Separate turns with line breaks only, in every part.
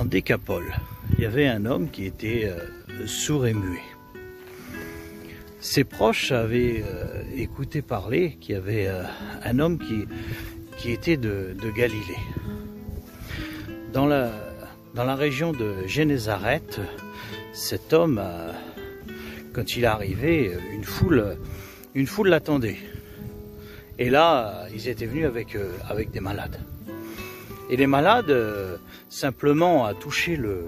en Décapole, il y avait un homme qui était sourd et muet. Ses proches avaient écouté parler qu'il y avait un homme qui était de Galilée. Dans la région de Génézareth, cet homme, quand il est arrivé, une foule l'attendait. Et là, ils étaient venus avec des malades. Et les malades, simplement à toucher le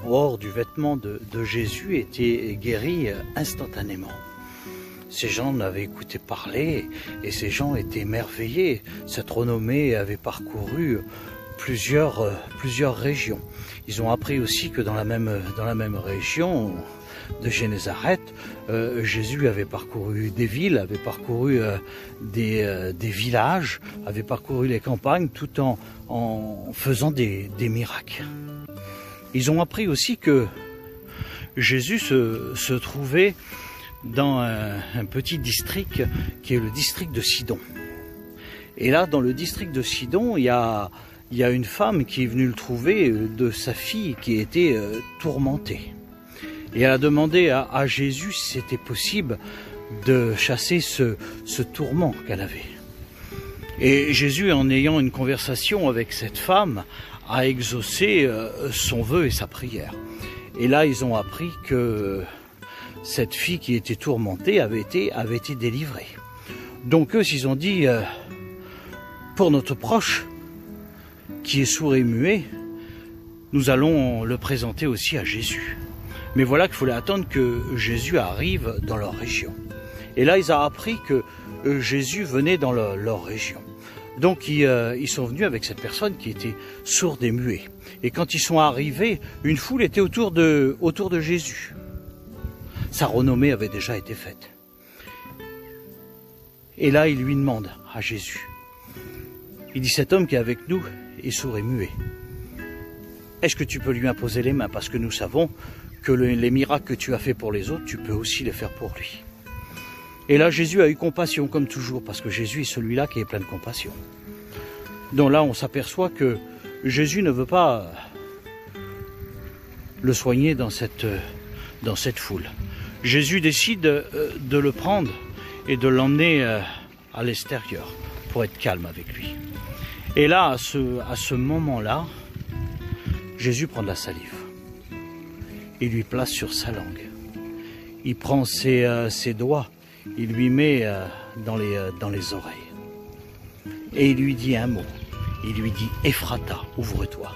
bord du vêtement de Jésus, étaient guéris instantanément. Ces gens l'avaient écouté parler et ces gens étaient émerveillés. Cette renommée avait parcouru plusieurs régions. Ils ont appris aussi que dans la même région de Génézareth, Jésus avait parcouru des villes, avait parcouru des villages, avait parcouru les campagnes tout en faisant des miracles. Ils ont appris aussi que Jésus se trouvait dans un petit district qui est le district de Sidon. Et là, dans le district de Sidon, il y a une femme qui est venue le trouver de sa fille qui était tourmentée. Et elle a demandé à Jésus si c'était possible de chasser ce tourment qu'elle avait. Et Jésus, en ayant une conversation avec cette femme, a exaucé son vœu et sa prière. Et là, ils ont appris que cette fille qui était tourmentée avait été délivrée. Donc eux, ils ont dit, pour notre proche, qui est sourd et muet, nous allons le présenter aussi à Jésus. Mais voilà qu'il fallait attendre que Jésus arrive dans leur région. Et là, ils ont appris que Jésus venait dans leur région. Donc, ils sont venus avec cette personne qui était sourde et muet. Et quand ils sont arrivés, une foule était autour de Jésus. Sa renommée avait déjà été faite. Et là, il lui demande à Jésus. Il dit, cet homme qui est avec nous est sourd et muet. Est-ce que tu peux lui imposer les mains? Parce que nous savons que les miracles que tu as fait pour les autres, tu peux aussi les faire pour lui. Et là, Jésus a eu compassion, comme toujours, parce que Jésus est celui-là qui est plein de compassion. Donc là, on s'aperçoit que Jésus ne veut pas le soigner dans cette foule. Jésus décide de le prendre et de l'emmener à l'extérieur pour être calme avec lui. Et là, à ce moment-là, Jésus prend de la salive. Il lui place sur sa langue. Il prend ses doigts, il lui met dans les oreilles. Et il lui dit un mot. Il lui dit « Ephrata, ouvre-toi ».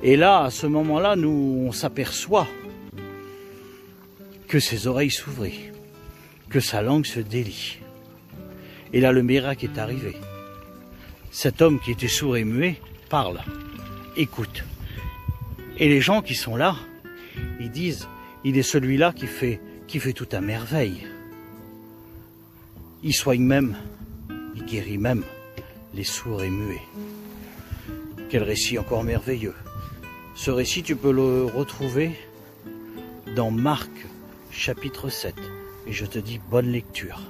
Et là, à ce moment-là, nous, on s'aperçoit que ses oreilles s'ouvraient, que sa langue se délie. Et là, le miracle est arrivé. Cet homme qui était sourd et muet parle, écoute. Et les gens qui sont là, ils disent, il est celui-là qui fait tout à merveille. Il soigne même, il guérit même les sourds et muets. Quel récit encore merveilleux. Ce récit, tu peux le retrouver dans Marc, chapitre 7. Et je te dis bonne lecture.